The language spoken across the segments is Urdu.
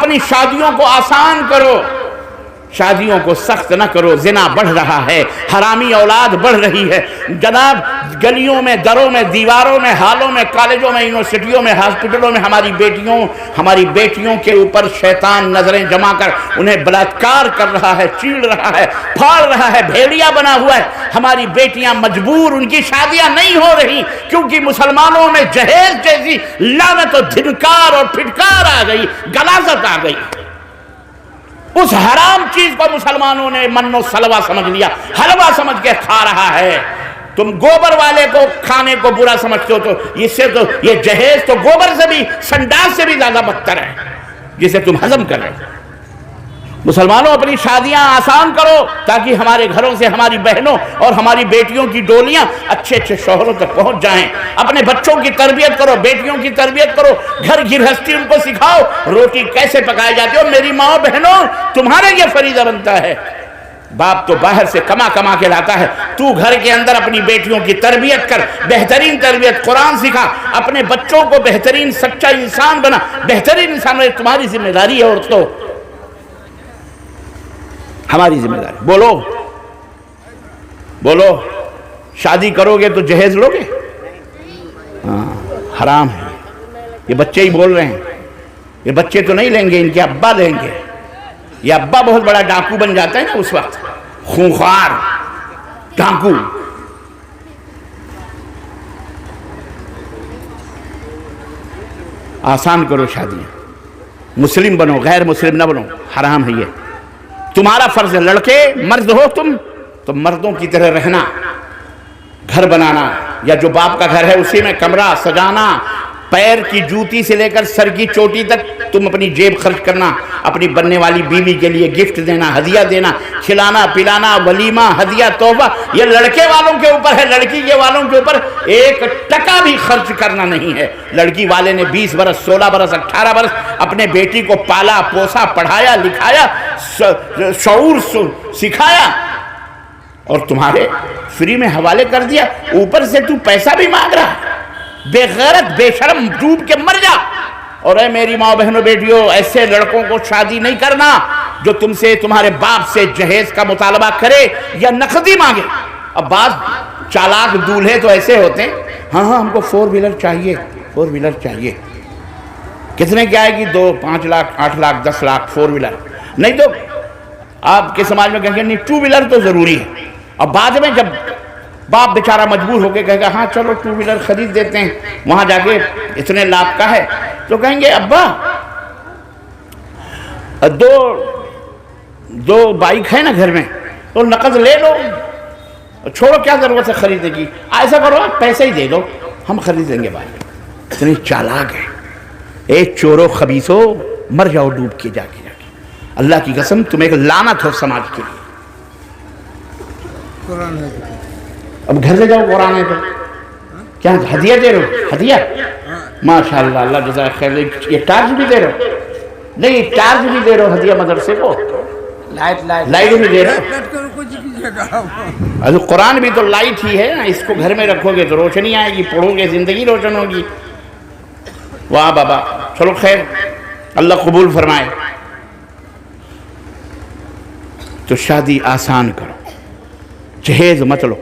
اپنی شادیوں کو آسان کرو، شادیوں کو سخت نہ کرو۔ زنا بڑھ رہا ہے، حرامی اولاد بڑھ رہی ہے جناب۔ گلیوں میں، دروں میں، دیواروں میں، ہالوں میں، کالجوں میں، یونیورسٹیوں میں، ہاسپٹلوں میں ہماری بیٹیوں کے اوپر شیطان نظریں جما کر انہیں بلاತ್کار کر رہا ہے، چیڑ رہا ہے، پھاڑ رہا ہے، بھیڑیا بنا ہوا ہے۔ ہماری بیٹیاں مجبور، ان کی شادیاں نہیں ہو رہی کیونکہ مسلمانوں میں جہیز جیسی لعنت و دھنکار اور پھٹکار آ گئی، غلاظت آ گئی۔ اس حرام چیز کو مسلمانوں نے من و سلوہ سمجھ لیا، حلوہ سمجھ کے کھا رہا ہے۔ تم گوبر والے کو کھانے کو برا سمجھتے ہو، تو اس سے تو یہ جہیز تو گوبر سے بھی، سنڈاس سے بھی زیادہ بدتر ہے جسے تم ہضم کر رہے ہو۔ مسلمانوں اپنی شادیاں آسان کرو تاکہ ہمارے گھروں سے ہماری بہنوں اور ہماری بیٹیوں کی ڈولیاں اچھے اچھے شوہروں تک پہنچ جائیں۔ اپنے بچوں کی تربیت کرو، بیٹیوں کی تربیت کرو، گھر گھرستی ان کو سکھاؤ، روٹی کیسے پکائی جاتی ہو۔ میری ماں بہنوں، تمہارے یہ فریضہ بنتا ہے۔ باپ تو باہر سے کما کے لاتا ہے، تو گھر کے اندر اپنی بیٹیوں کی تربیت کر، بہترین تربیت، قرآن سکھا، اپنے بچوں کو بہترین سچا انسان بنا، بہترین انسان بنا۔ تمہاری ذمہ داری ہے عورتوں، ہماری ذمہ داری۔ بولو، شادی کرو گے تو جہیز لو گے؟ ہاں، حرام ہے۔ یہ بچے ہی بول رہے ہیں، یہ بچے تو نہیں لیں گے، ان کے ابا لیں گے۔ یہ ابا بہت بڑا ڈاکو بن جاتا ہے نا اس وقت، خونخوار ڈاکو۔ آسان کرو شادیاں، مسلم بنو، غیر مسلم نہ بنو، حرام ہے یہ۔ تمہارا فرض ہے، لڑکے مرد ہو تم تو مردوں کی طرح رہنا، گھر بنانا، یا جو باپ کا گھر ہے اسی میں کمرہ سجانا، پیر کی جوتی سے لے کر سر کی چوٹی تک تم اپنی جیب خرچ کرنا، اپنی بننے والی بیوی کے لیے گفٹ دینا، ہدیہ دینا، کھلانا پلانا، ولیمہ، ہدیہ، تحفہ، یہ لڑکے والوں کے اوپر ہے۔ لڑکی کے والوں کے اوپر ایک ٹکا بھی خرچ کرنا نہیں ہے۔ لڑکی والے نے 20 برس، 16 برس، 18 برس اپنے بیٹی کو پالا پوسا، پڑھایا لکھایا، شعور سکھایا، اور تمہارے فری میں حوالے کر دیا، اوپر سے تو پیسہ بھی مانگ رہا۔ بے غیرت، بے شرم، ڈوب کے مر جا۔ اور اے میری ماں بہنوں بیٹیوں، ایسے لڑکوں کو شادی نہیں کرنا جو تم سے، تمہارے باپ سے جہیز کا مطالبہ کرے یا نقدی مانگے۔ اب بعض چالاک دولہے تو ایسے ہوتے ہیں، ہاں ہم کو 4 ویلر چاہیے، 4 ویلر چاہیے۔ کتنے کی آئے گی؟ 2، 5 لاکھ، 8 لاکھ، 10 لاکھ 4 ویلر۔ نہیں تو آپ کے سماج میں کہیں گے نہیں 2 ویلر تو ضروری ہے۔ اب بعد میں جب باپ بیچارہ مجبور ہو کے کہے گا ہاں چلو 2 ویلر خرید دیتے ہیں، وہاں جا کے اتنے لاکھ کا ہے، تو کہیں گے ابا دو بائک ہے نا گھر میں، تو نقد لے لو، چھوڑو کیا ضرورت ہے خریدنے کی، ایسا کرو پیسے ہی دے دو، ہم خرید لیں گے بائک۔ اتنے چالاک ہے۔ اے چورو خبیثو، مر جاؤ ڈوب کے جا کے۔ اللہ کی قسم تم ایک لعنت ہو سماج کے لیے۔ اب گھر سے جاؤ، قرآن ہے تو کیا ہدیہ دے رہے ہو؟ ہدیہ ماشاءاللہ، اللہ جزاک خیر۔ یہ ٹارچ بھی دے رہے ہو؟ نہیں، ٹارچ بھی دے رہے ہو ہدیہ مدرسے کو، لائٹ بھی دے رہے ہو۔ قرآن بھی تو لائٹ ہی ہے نا، اس کو گھر میں رکھو گے تو روشنی آئے گی، پڑھو گے زندگی روشن ہوگی۔ واہ بابا، چلو خیر، اللہ قبول فرمائے۔ تو شادی آسان کرو، جہیز مت لو۔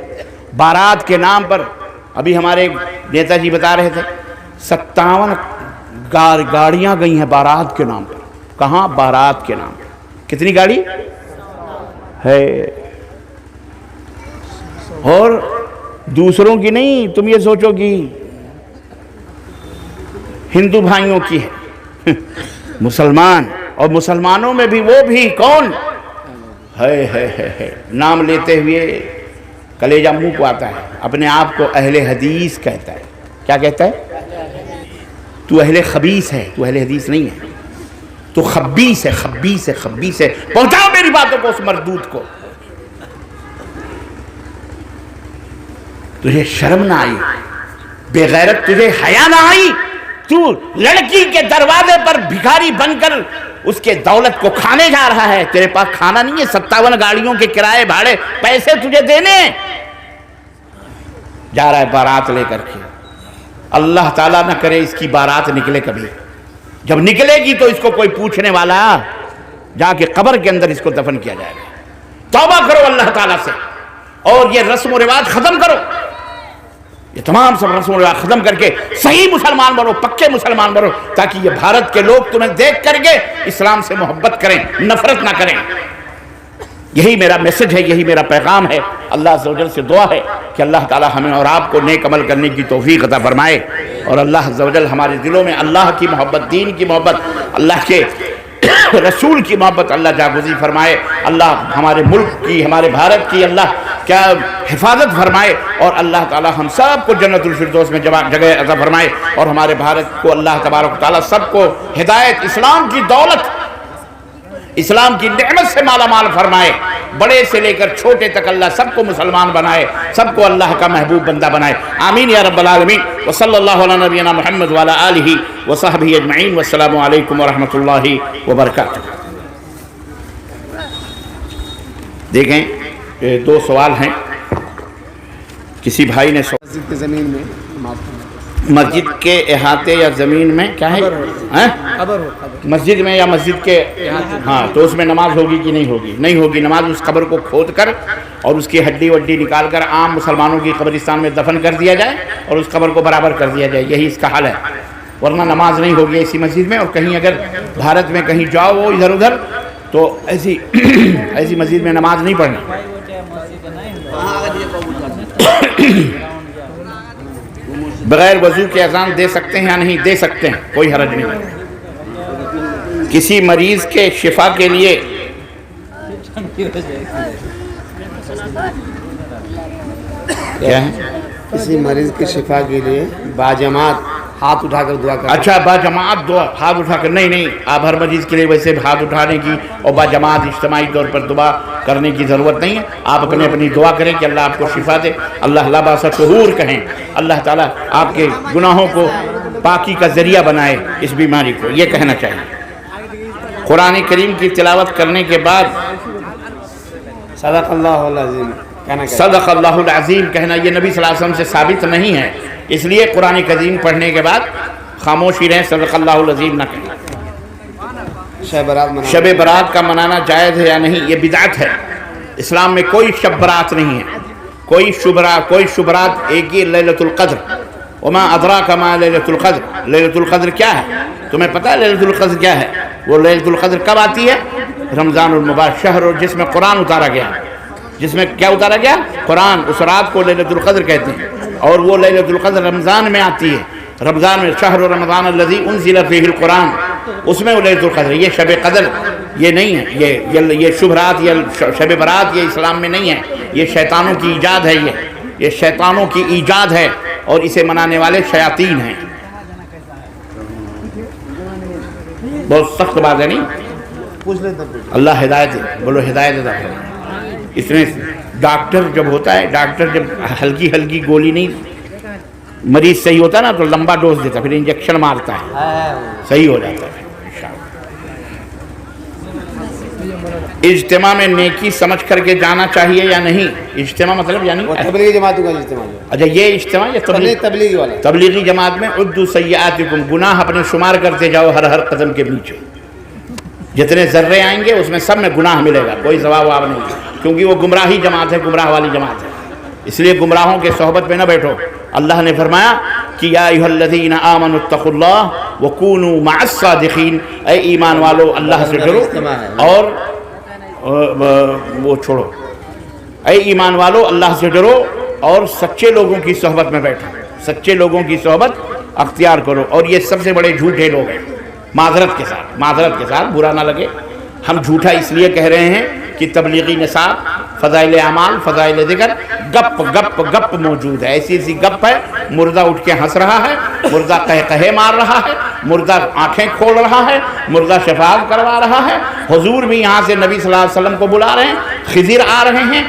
بارات کے نام پر ابھی ہمارے نیتا جی بتا رہے تھے 57 گاڑیاں گئی ہیں بارات کے نام پر۔ کہاں؟ بارات کے نام پر۔ کتنی گاڑی ہے؟ اور دوسروں کی نہیں، تم یہ سوچو کہ ہندو بھائیوں کی ہے، مسلمان، اور مسلمانوں میں بھی وہ بھی کون ہے نام لیتے ہوئے کلیجہ منہ کو آتا ہے، اپنے آپ کو اہل حدیث کہتا ہے۔ کیا کہتا ہے؟ تو اہل خبیث ہے، تو اہل حدیث نہیں ہے، تو خبیث ہے، خبیث ہے، خبیث ہے۔ پہنچاؤ میری باتوں کو اس مردود کو۔ تجھے شرم نہ آئی؟ بے غیرت، تجھے حیا نہ آئی؟ تو لڑکی کے دروازے پر بھکاری بن کر اس کے دولت کو کھانے جا رہا ہے۔ تیرے پاس کھانا نہیں ہے، 57 گاڑیوں کے کرائے بھاڑے پیسے تجھے دینے، جا رہا ہے بارات لے کر کے۔ اللہ تعالیٰ نہ کرے اس کی بارات نکلے کبھی، جب نکلے گی تو اس کو کوئی پوچھنے والا جا کے قبر کے اندر اس کو دفن کیا جائے گا۔ توبہ کرو اللہ تعالیٰ سے، اور یہ رسم و رواج ختم کرو، یہ تمام سب رسم و رواج ختم کر کے صحیح مسلمان بنو، پکے مسلمان بنو، تاکہ یہ بھارت کے لوگ تمہیں دیکھ کر کے اسلام سے محبت کریں، نفرت نہ کریں۔ یہی میرا میسج ہے، یہی میرا پیغام ہے۔ اللہ عز و جل سے دعا ہے کہ اللہ تعالی ہمیں اور آپ کو نیک عمل کرنے کی توفیق عطا فرمائے، اور اللہ عز و جل ہمارے دلوں میں اللہ کی محبت، دین کی محبت، اللہ کے رسول کی محبت اللہ جاگزی فرمائے۔ اللہ ہمارے ملک کی، ہمارے بھارت کی اللہ کیا حفاظت فرمائے، اور اللہ تعالی ہم سب کو جنت الفردوس میں جگہ عطا فرمائے، اور ہمارے بھارت کو اللہ تبارک و تعالی سب کو ہدایت، اسلام کی دولت، اسلام کی نعمت سے مالا مال فرمائے، بڑے سے لے کر چھوٹے تک اللہ سب کو مسلمان بنائے، سب کو اللہ کا محبوب بندہ بنائے، آمین یا رب العالمین۔ وصلی اللہ علی نبینا محمد وعلی آلہ وصحبہ اجمعین، والسلام علیکم ورحمۃ اللہ وبرکاتہ۔ دیکھیں دو سوال ہیں، کسی بھائی نے مسجد کی زمین میں مسجد کے احاطے یا زمین میں کیا ہے، قبر ہو، مسجد میں یا مسجد کے، ہاں تو اس میں نماز ہوگی کہ نہیں ہوگی؟ نہیں ہوگی نماز۔ اس قبر کو کھود کر اور اس کی ہڈی وڈی نکال کر عام مسلمانوں کی قبرستان میں دفن کر دیا جائے، اور اس قبر کو برابر کر دیا جائے، یہی اس کا حل ہے، ورنہ نماز نہیں ہوگی ایسی مسجد میں۔ اور کہیں اگر بھارت میں کہیں جاؤ وہ ادھر ادھر تو ایسی ایسی مسجد میں نماز نہیں پڑھنی۔ بغیر وضو کے اذان دے سکتے ہیں یا نہیں؟ دے سکتے ہیں، کوئی حرج نہیں ہے۔ کسی مریض کے شفا کے لیے کیا ہے؟ کسی مریض کی شفا کے لیے باجماعت ہاتھ اٹھا کر دعا کرنا۔ اچھا باجماعت دعا، ہاتھ اٹھا کر نہیں، آپ ہر مریض کے لیے ویسے ہاتھ اٹھانے کی اور باجماعت اجتماعی طور پر دعا کرنے کی ضرورت نہیں ہے۔ آپ اپنی دعا کریں کہ اللہ آپ کو شفا دے، اللہ لا باس شہور کہیں، اللہ تعالیٰ آپ کے گناہوں کو پاکی کا ذریعہ بنائے اس بیماری کو، یہ کہنا چاہیے۔ قرآن کریم کی تلاوت کرنے کے بعد صدق اللہ العظیم کہنا چاہیے۔ صدق اللہ العظیم کہنا یہ نبی صلی اللہ علیہ وسلم سے ثابت نہیں ہے، اس لیے قرآن کریم پڑھنے کے بعد خاموشی رہیں، صدق اللہ العظیم نہ کہیں۔ شب برات کا منانا جائز ہے یا نہیں؟ یہ بدعت ہے، اسلام میں کوئی شب برات نہیں ہے، کوئی شبرات، ایک ہی لیلۃ القدر۔ وما ادراک ما لیلۃ القدر، لیلۃ القدر کیا ہے؟ تمہیں پتہ ہے لیلۃ القدر کیا ہے؟ وہ لیلۃ القدر کب آتی ہے؟ رمضان المبارک شہر، اور جس میں قرآن اتارا گیا، جس میں کیا اتارا گیا؟ قرآن، اس رات کو لیلۃ القدر کہتے ہیں، اور وہ لیلۃ القدر رمضان میں آتی ہے، رمضان میں شہر رمضان الذی انزل فیہ القرآن، اس میں وہ لیلۃ القدر۔ یہ شب قدر یہ نہیں ہے، یہ شب رات یا شب برات یہ اسلام میں نہیں ہے، یہ شیطانوں کی ایجاد ہے، یہ شیطانوں کی ایجاد ہے، اور اسے منانے والے شیاطین ہیں۔ بہت سخت بات ہے نہیں؟ اللہ ہدایت ہے، بولو ہدایت عطا فرمائے۔ اس میں ڈاکٹر جب ہوتا ہے، ڈاکٹر جب ہلکی گولی نہیں، مریض صحیح ہوتا ہے نا تو لمبا ڈوز دیتا ہے، پھر انجیکشن مارتا ہے، صحیح ہو جاتا ہے۔ اجتماع میں نیکی سمجھ کر کے جانا چاہیے یا نہیں؟ اجتماع مطلب یعنی تبلیغی جماعتوں کا اجتماع۔ اچھا یہ اجتماع یا تبلیغی والا؟ تبلیغی جماعت میں عدوا سیئاتکم، گناہ اپنے شمار کرتے جاؤ ہر قدم کے پیچھے، جتنے ذرے آئیں گے اس میں سب میں گناہ ملے گا، کوئی ثواب نہیں، کیونکہ وہ گمراہی جماعت ہے، گمراہ والی جماعت ہے، اس لیے گمراہوں کے صحبت میں نہ بیٹھو۔ اللہ نے فرمایا کہ یا ایھا الذین آمنوا اتقوا اللہ وکونوا مع الصادقین، اے ایمان والو اللہ سے ڈرو اور وہ چھوڑو، اے ایمان والو اللہ سے ڈرو اور سچے لوگوں کی صحبت میں بیٹھو، سچے لوگوں کی صحبت اختیار کرو، اور یہ سب سے بڑے جھوٹے لوگ ہیں۔ معذرت کے ساتھ برا نہ لگے، ہم جھوٹا اس لیے کہہ رہے ہیں کہ تبلیغی نصاب، فضائل اعمال، فضائل ذکر، گپ موجود ہے، ایسی گپ ہے، مردہ اٹھ کے ہنس رہا ہے، مردہ قہقہے مار رہا ہے، مردہ آنکھیں کھول رہا ہے، مردہ شفاعت کروا رہا ہے، حضور بھی یہاں سے نبی صلی اللہ علیہ وسلم کو بلا رہے ہیں، خضر آ رہے ہیں،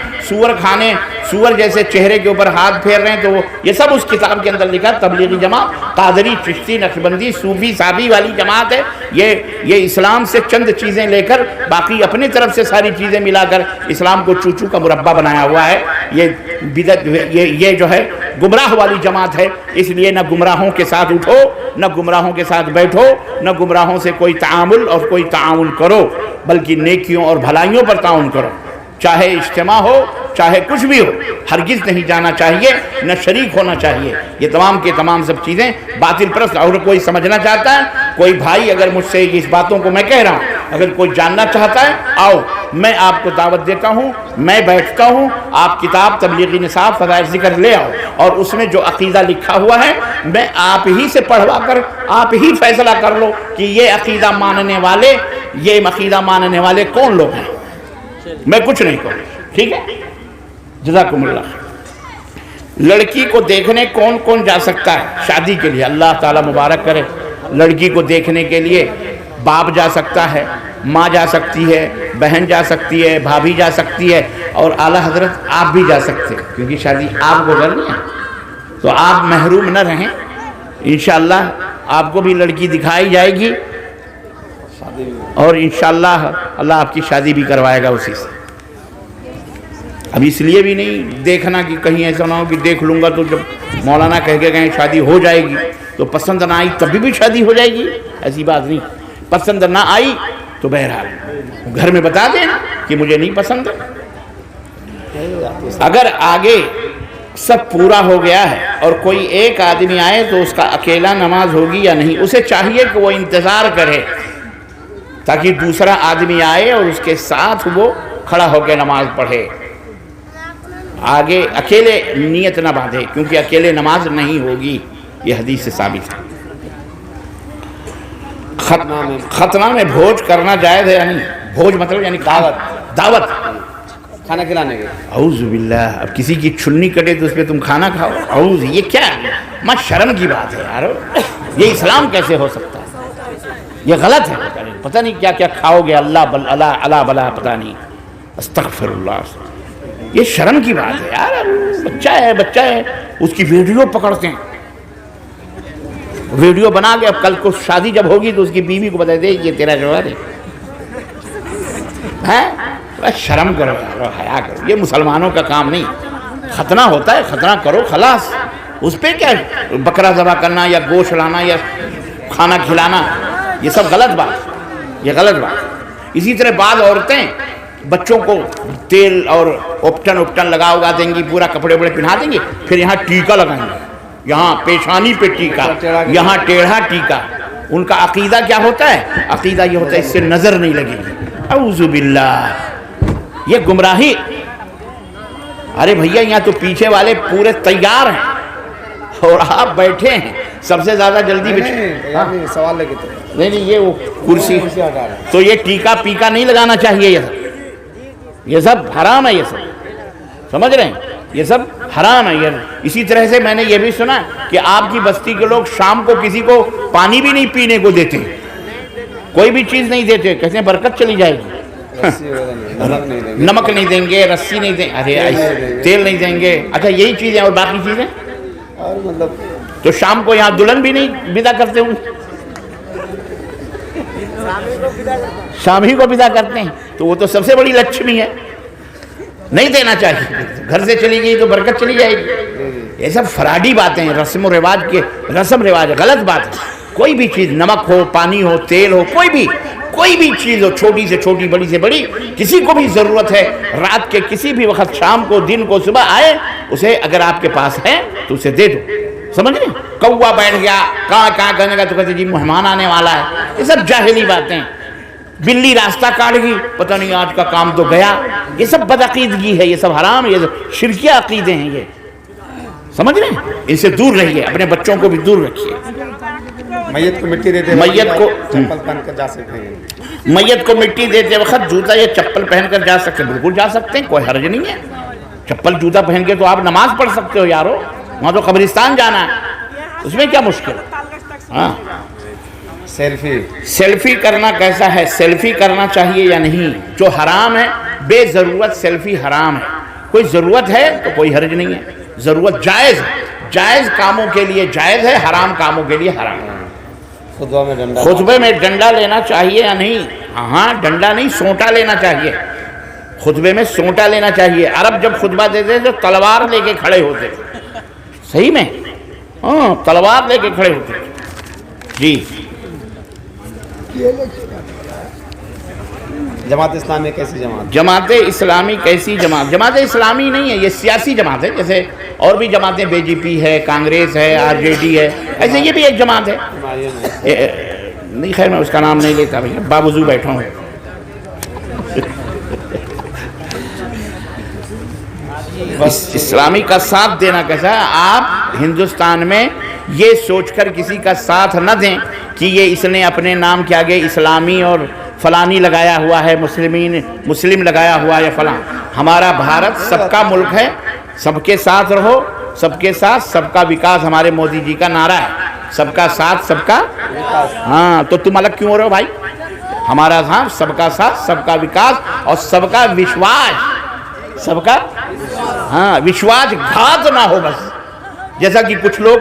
سور جیسے چہرے کے اوپر ہاتھ پھیر رہے ہیں، تو یہ سب اس کتاب کے اندر لکھا۔ تبلیغی جماعت قادری، چشتی، نقشبندی، صوفی، صابی والی جماعت ہے، یہ اسلام سے چند چیزیں لے کر باقی اپنی طرف سے ساری چیزیں ملا کر اسلام کو چوچو کا مربع بنایا ہوا ہے۔ یہ بدعت، یہ جو ہے گمراہ والی جماعت ہے، اس لیے نہ گمراہوں کے ساتھ اٹھو، نہ گمراہوں کے ساتھ بیٹھو، نہ گمراہوں سے کوئی تعامل اور کوئی تعاون کرو، بلکہ نیکیوں اور بھلائیوں پر تعاون کرو، چاہے اجتماع ہو چاہے کچھ بھی ہو، ہرگز نہیں جانا چاہیے، نہ شریک ہونا چاہیے۔ یہ تمام کے تمام سب چیزیں باطل پرست۔ اور کوئی سمجھنا چاہتا ہے، کوئی بھائی اگر مجھ سے اس باتوں کو میں کہہ رہا ہوں، اگر کوئی جاننا چاہتا ہے، آؤ میں آپ کو دعوت دیتا ہوں، میں بیٹھتا ہوں، آپ کتاب تبلیغی نصاب فضائل ذکر لے آؤ، اور اس میں جو عقیدہ لکھا ہوا ہے میں آپ ہی سے پڑھوا کر آپ ہی فیصلہ کر لو کہ یہ عقیدہ ماننے والے کون لوگ ہیں، میں کچھ نہیں کہوں، ٹھیک ہے؟ جزاکم اللہ۔ لڑکی کو دیکھنے کون کون جا سکتا ہے شادی کے لیے؟ اللہ تعالیٰ مبارک کرے۔ لڑکی کو دیکھنے کے لیے باپ جا سکتا ہے، ماں جا سکتی ہے، بہن جا سکتی ہے، بھابھی جا سکتی ہے، اور اعلیٰ حضرت آپ بھی جا سکتے ہیں، کیونکہ شادی آپ کو کرنی ہے تو آپ محروم نہ رہیں۔ انشاءاللہ آپ کو بھی لڑکی دکھائی جائے گی، اور انشاءاللہ اللہ آپ کی شادی بھی کروائے گا اسی سے۔ اب اس لیے بھی نہیں دیکھنا کہ کہیں ایسا نہ ہو کہ دیکھ لوں گا تو جب مولانا کہہ کے کہیں شادی ہو جائے گی تو پسند نہ آئی تب بھی شادی ہو جائے گی، ایسی بات نہیں۔ پسند نہ آئی تو بہرحال گھر میں بتا دینا کہ مجھے نہیں پسند۔ اگر آگے سب پورا ہو گیا ہے اور کوئی ایک آدمی آئے تو اس کا اکیلا نماز ہوگی یا نہیں؟ اسے چاہیے کہ وہ انتظار کرے تاکہ دوسرا آدمی آئے اور اس کے ساتھ وہ کھڑا ہو کے نماز پڑھے۔ آگے اکیلے نیت نہ باندھے، کیونکہ اکیلے نماز نہیں ہوگی، یہ حدیث سے ثابت ہے۔ ختنہ میں بھوج کرنا جائز ہے یا نہیں؟ بھوج مطلب یعنی دعوت، کھانا کھلانے کے۔ اعوذ باللہ، اب کسی کی چنی کٹے تو اس پہ تم کھانا کھاؤ؟ اعوذ، یہ کیا ہے؟ ماں شرم کی بات ہے یارو، یہ اسلام کیسے ہو سکتا ہے؟ یہ غلط ہے، پتہ نہیں کیا کیا کھاؤ گے، اللہ بلا پتہ نہیں، استغفر اللہ، یہ شرم کی بات ہے یار۔ بچہ ہے، اس کی ویڈیو پکڑتے ہیں، ویڈیو بنا کے اب کل کو شادی جب ہوگی تو اس کی بیوی کو بتا دے یہ تیرا جواب ہے۔ شرم کرو یار، حیا کرو، یہ مسلمانوں کا کام نہیں۔ ختنہ ہوتا ہے، ختنہ کرو خلاص، اس پہ کیا بکرا ذبح کرنا یا گوشت لانا یا کھانا کھلانا، یہ سب غلط بات، یہ غلط بات۔ اسی طرح بعض عورتیں بچوں کو تیل اور اپٹن لگا دیں گی، پورا کپڑے پہنا دیں گی، پھر یہاں ٹیکا لگائیں گے، یہاں پیشانی پہ ٹیکا، یہاں ٹیڑھا ٹیکا۔ ان کا عقیدہ کیا ہوتا ہے؟ عقیدہ یہ ہوتا ہے اس سے نظر نہیں لگے گی۔ اعوذ باللہ، یہ گمراہی۔ ارے بھیا یہاں تو پیچھے والے پورے تیار ہیں اور آپ بیٹھے ہیں، سب سے زیادہ جلدی سوال لے کے نہیں یہ وہ کرسی، تو یہ ٹیکا پیکا نہیں لگانا چاہیے، یہ سب حرام ہے، یہ سب سمجھ رہے ہیں، یہ سب حرام ہے۔ اسی طرح سے میں نے یہ بھی سنا کہ آپ کی بستی کے لوگ شام کو کسی کو پانی بھی نہیں پینے کو دیتے، کوئی بھی چیز نہیں دیتے، کہتے ہیں برکت چلی جائے گی، نمک نہیں دیں گے، رسی نہیں دیں، ارے تیل نہیں دیں گے، اچھا یہی چیزیں اور باقی چیزیں، اور مطلب تو شام کو یہاں دلہن بھی نہیں ودا کرتے ہوں، شام ہی کو ودا کرتے ہیں، تو وہ تو سب سے بڑی لکشمی ہے، نہیں دینا چاہیے، گھر سے چلی گئی تو برکت چلی جائے گی۔ یہ سب فراڈی باتیں ہیں، رسم و رواج غلط بات ہے۔ کوئی بھی چیز، نمک ہو، پانی ہو، تیل ہو، کوئی بھی چیز ہو، چھوٹی سے چھوٹی، بڑی سے بڑی، کسی کو بھی ضرورت ہے، رات کے کسی بھی وقت، شام کو، دن کو، صبح آئے، اسے اگر آپ کے پاس ہے تو اسے دے دو، سمجھ رہے؟ کوا بیٹھ گیا، کہاں کرنے کا تو کہتے جی مہمان آنے والا ہے، یہ سب جاہلی باتیں۔ بلی راستہ کاٹ گئی، پتہ نہیں آج کا کام تو گیا، یہ سب بدعقیدگی ہے، یہ سب حرام ہے، یہ سب شرکیہ عقیدے ہیں، یہ سمجھ رہے ہیں؟ ان سے دور رہیے، اپنے بچوں کو بھی دور رکھیے۔ میت کو مٹی دیتے چپل پہن کر جا سکتے ہیں، میت کو مٹی دیتے وقت جوتا یا چپل پہن کر جا سکتے ہیں، بالکل جا سکتے ہیں، کوئی حرج نہیں ہے۔ چپل جوتا پہن کے تو آپ نماز پڑھ سکتے ہو یارو، وہاں تو قبرستان جانا ہے، اس میں کیا مشکل؟ ہاں، سیلفی کرنا کیسا ہے؟ سیلفی کرنا چاہیے یا نہیں؟ جو حرام ہے، بے ضرورت سیلفی حرام ہے، کوئی ضرورت ہے تو کوئی حرج نہیں ہے، ضرورت جائز ہے، جائز کاموں کے لیے جائز ہے، حرام کاموں کے لیے حرام ہے۔ خطبے میں ڈنڈا لینا چاہیے یا نہیں؟ ہاں، ڈنڈا نہیں، سونٹا لینا چاہیے، خطبے میں سونٹا لینا چاہیے۔ عرب جب خطبہ دیتے تو تلوار لے کے کھڑے ہوتے، صحیح میں ہاں تلوار لے کے کھڑے ہوتے جی. جماعت اسلامی کیسی جماعت؟ جماعت اسلامی کیسی جماعت؟ جماعت اسلامی نہیں ہے، یہ سیاسی جماعت ہے. جیسے اور بھی جماعتیں بی جے پی ہے، کانگریس ہے، آر جے ڈی ہے، ایسے یہ بھی ایک جماعت ہے. نہیں خیر میں اس کا نام نہیں لیتا بھائی، باوضو بیٹھا ہوں. اسلامی کا ساتھ دینا کیسا ہے؟ آپ ہندوستان میں یہ سوچ کر کسی کا ساتھ نہ دیں کہ یہ اس نے اپنے نام کے آگے اسلامی اور فلانی لگایا ہوا ہے، مسلم لگایا ہوا ہے فلاں. ہمارا بھارت سب کا ملک ہے، سب کے ساتھ رہو، سب کے ساتھ سب کا وکاس ہمارے مودی جی کا نعرہ ہے. سب کا ساتھ سب کا ہاں، تو تم الگ کیوں ہو رہے ہو بھائی؟ ہمارا تھا سب کا ساتھ سب کا وکاس اور سب کا وشواس، سب کا ہاں وشواس گھات نہ ہو. بس جیسا کہ کچھ لوگ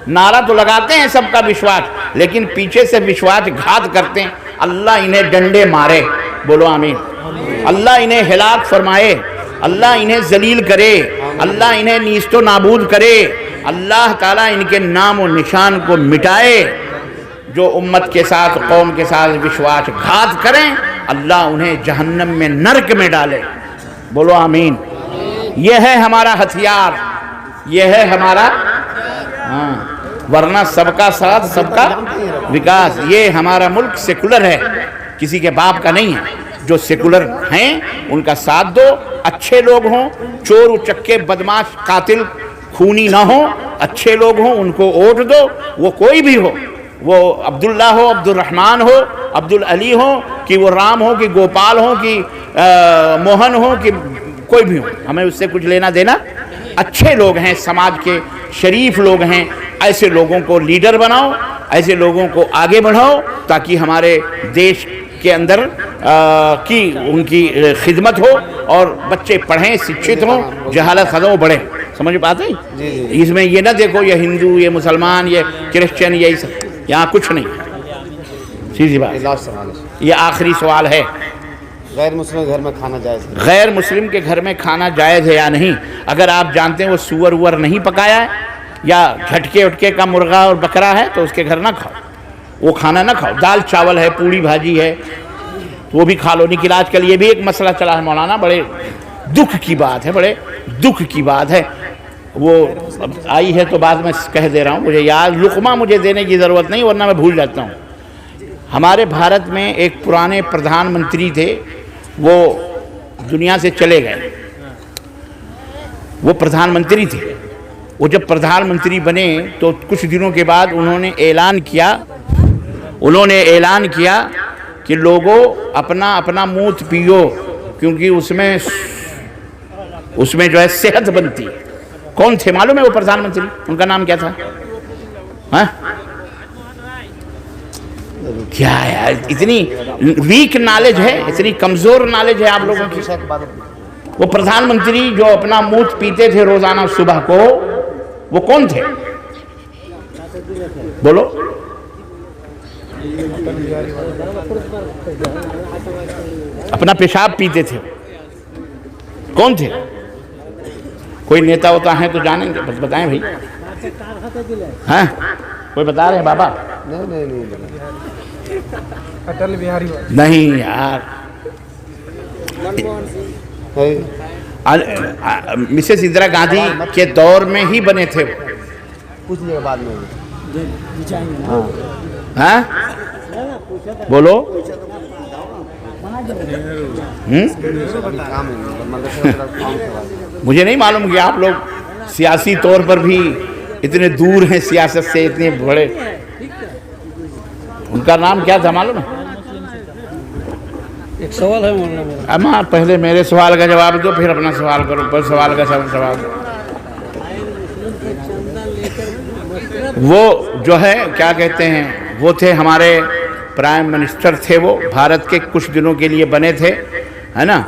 نعرہ تو لگاتے ہیں سب کا وشواس، لیکن پیچھے سے وشواس گھات کرتے ہیں. اللہ انہیں ڈنڈے مارے، بولو آمین. اللہ انہیں ہلاک فرمائے، اللہ انہیں ذلیل کرے، اللہ انہیں نیست و نابود کرے. اللہ تعالیٰ ان کے نام و نشان کو مٹائے. جو امت کے ساتھ قوم کے ساتھ وشواس گھات کریں، اللہ انہیں جہنم میں نرک میں ڈالے. بولو آمین. یہ ہے ہمارا ہتھیار، یہ ہے ہمارا ہاں. ورنہ سب کا ساتھ سب کا وکاس. یہ ہمارا ملک سیکولر ہے، کسی کے باپ کا نہیں ہے. جو سیکولر ہیں ان کا ساتھ دو. اچھے لوگ ہوں، چور اچکے بدماش قاتل خونی نہ ہوں، اچھے لوگ ہوں ان کو ووٹ دو. وہ کوئی بھی ہو، وہ عبداللہ ہو، عبد الرحمن ہو، عبدالعلی ہو، کہ وہ رام ہو، کہ گوپال ہو، کہ موہن ہو، کہ کوئی بھی ہو. ہمیں اس سے کچھ لینا دینا. اچھے لوگ ہیں، سماج کے شریف لوگ ہیں، ایسے لوگوں کو لیڈر بناؤ، ایسے لوگوں کو آگے بڑھاؤ تاکہ ہمارے دیش کے اندر کی ان کی خدمت ہو اور بچے پڑھیں، سکشت ہوں، جہالت ختم ہو، بڑھیں. سمجھ پاتے ہیں؟ اس میں یہ نہ دیکھو یہ ہندو، یہ مسلمان، یہ کرسچن، یہ سب. یہاں کچھ نہیں. سیدھی بات. یہ آخری سوال ہے، غیر مسلم گھر میں کھانا جائز ہے؟ غیر مسلم کے گھر میں کھانا جائز ہے یا نہیں؟ اگر آپ جانتے ہیں وہ سور وور نہیں پکایا ہے یا جھٹکے اٹکے کا مرغا اور بکرا ہے تو اس کے گھر نہ کھاؤ، وہ کھانا نہ کھاؤ. دال چاول ہے، پوڑی بھاجی ہے، وہ بھی کھا لو. نکل آج کل یہ بھی ایک مسئلہ چلا ہے مولانا، بڑے دکھ کی بات ہے، بڑے دکھ کی بات ہے. وہ آئی ہے تو بعد میں کہہ دے رہا ہوں، مجھے یاد لقمہ مجھے دینے کی ضرورت نہیں ورنہ میں بھول جاتا ہوں. ہمارے بھارت میں ایک پرانے پردھان منتری تھے، وہ دنیا سے چلے گئے. وہ پردھان منتری تھے. وہ جب پردھان منتری بنے تو کچھ دنوں کے بعد انہوں نے اعلان کیا کہ لوگوں اپنا اپنا موت پیو، کیونکہ اس میں جو ہے صحت بنتی ہے. کون تھے معلوم ہے وہ پردھان منتری؟ ان کا نام کیا تھا؟ ہاں کیا یار، اتنی ویک نالج ہے، اتنی کمزور نالج ہے آپ لوگوں کی. وہ پردھان منتری جو اپنا موت پیتے تھے روزانہ صبح کو، وہ کون تھے؟ بولو. اپنا پیشاب پیتے تھے، کون تھے؟ کوئی نیتا ہوتا ہے تو جانیں گے، بس بتائیں بھائی. ہاں کوئی بتا رہے ہیں بابا؟ اٹل بہاری نہیں یار، مسز اندرا گاندھی کے دور میں ہی بنے تھے. کچھ دیر بعد میں ہاں بولو. مجھے نہیں معلوم کہ آپ لوگ سیاسی طور پر بھی اتنے دور ہیں سیاست سے، اتنے بڑے. ان کا نام کیا تھا معلوم ہے؟ ایک سوال ہے مولانا. اما پہلے میرے سوال کا جواب دو، پھر اپنا سوال کرو، پھر سوال کا سوال. وہ جو ہے کیا کہتے ہیں، وہ تھے ہمارے پرائم منسٹر تھے. وہ بھارت کے کچھ دنوں کے لیے بنے تھے، ہے نا؟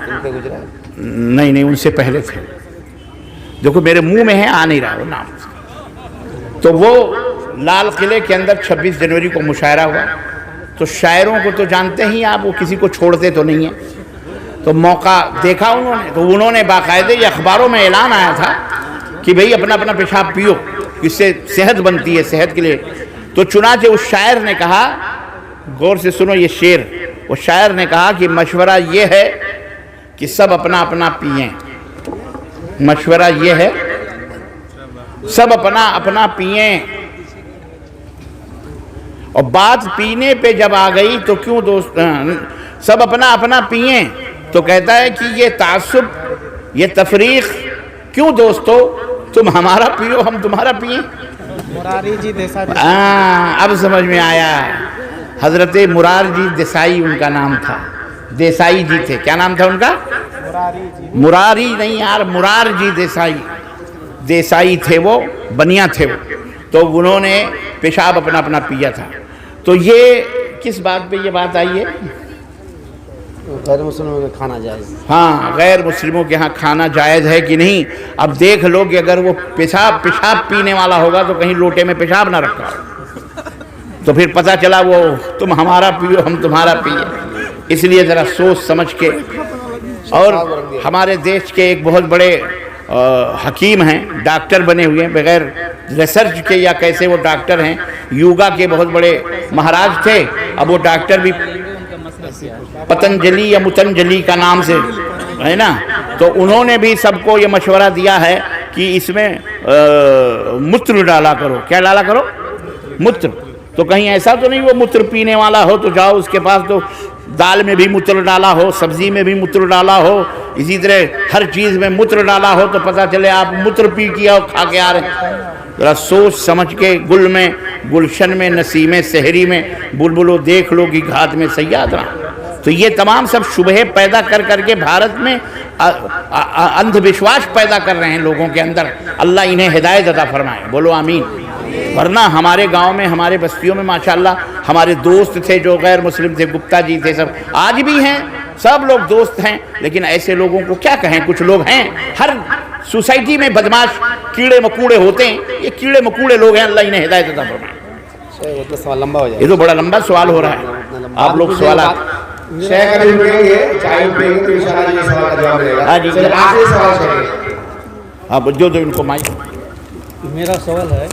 نہیں ان سے پہلے تھے. دیکھو میرے منہ میں ہے، آ نہیں رہا وہ نام. تو وہ لال قلعے کے اندر 26 جنوری کو مشاعرہ ہوا. تو شاعروں کو تو جانتے ہی آپ، وہ کسی کو چھوڑتے تو نہیں ہیں. تو موقع دیکھا انہوں نے، تو انہوں نے باقاعدہ یہ اخباروں میں اعلان آیا تھا کہ بھئی اپنا اپنا پیشاب پیو. اس سے صحت بنتی ہے، صحت کے لیے. تو چنانچہ اس شاعر نے کہا، غور سے سنو یہ شعر، اس شاعر نے کہا کہ مشورہ یہ ہے کہ سب اپنا اپنا پئیں. مشورہ یہ ہے سب اپنا اپنا پئیں. اور بات پینے پہ جب آ گئی تو کیوں دوست سب اپنا اپنا پئیں، تو کہتا ہے کہ یہ تعصب، یہ تفریق کیوں دوستو، تم ہمارا پیو ہم تمہارا پئیں. مراری جی دیسائی. اب سمجھ میں آیا. حضرت مرار جی دیسائی ان کا نام تھا. دیسائی جی تھے. کیا نام تھا ان کا؟ مراری جی. مراری نہیں یار، مرار جی دیسائی. دیسائی تھے وہ، بنیا تھے وہ. تو انہوں نے پیشاب اپنا اپنا پیا تھا. تو یہ کس بات پہ یہ بات آئی ہے؟ غیر مسلموں کا کھانا جائز. ہاں، غیر مسلموں کے ہاں کھانا جائز ہے کہ نہیں. اب دیکھ لو کہ اگر وہ پیشاب پینے والا ہوگا تو کہیں لوٹے میں پیشاب نہ رکھا ہو، تو پھر پتہ چلا وہ تم ہمارا پیو ہم تمہارا پیے. اس لیے ذرا سوچ سمجھ کے. اور ہمارے دیش کے ایک بہت بڑے حکیم ہیں، ڈاکٹر بنے ہوئے ہیں بغیر ریسرچ کے، یا کیسے وہ ڈاکٹر ہیں. یوگا کے بہت بڑے مہاراج تھے. اب وہ ڈاکٹر بھی پتنجلی یا متنجلی کا نام سے ہے نا. تو انہوں نے بھی سب کو یہ مشورہ دیا ہے کہ اس میں متر ڈالا کرو. کیا ڈالا کرو؟ متر. تو کہیں ایسا تو نہیں وہ متر پینے والا ہو تو جاؤ اس کے پاس، تو دال میں بھی متر ڈالا ہو، سبزی میں بھی متر ڈالا ہو، اسی طرح ہر چیز میں متر ڈالا ہو، تو پتہ چلے آپ متر پی کیا اور کھا کے آ رہے ہیں. ذرا سوچ سمجھ کے. گل میں، گلشن میں، نسیم سحری میں بلبلو دیکھ لو کہ گھات میں صیاد رہا. تو یہ تمام سب شبہ پیدا کر کر کے بھارت میں اندھ وشواس پیدا کر رہے ہیں لوگوں کے اندر. اللہ انہیں ہدایت عطا فرمائے. بولو آمین. ورنہ ہمارے گاؤں میں، ہمارے بستیوں میں ماشاءاللہ ہمارے دوست تھے جو غیر مسلم تھے، گپتا جی تھے، سب آج بھی ہیں، سب لوگ دوست ہیں. لیکن ایسے لوگوں کو کیا کہیں، کچھ لوگ ہیں ہر سوسائٹی میں بدماش کیڑے مکوڑے ہوتے ہیں. یہ کیڑے مکوڑے لوگ ہیں، اللہ انہیں ہدایت عطا فرمائے. سوال لمبا ہو جائے. یہ تو بڑا لمبا سوال ہو رہا ہے. آپ لوگ سوالات شیخ ابھی پڑھیں گے، چائے پڑھیں گے تو انشاءاللہ یہ سوال کا جواب ملے گا. ہاں جی. چلیے آخری سوال کریں گے. اب جو ان کو مائک. میرا سوال ہے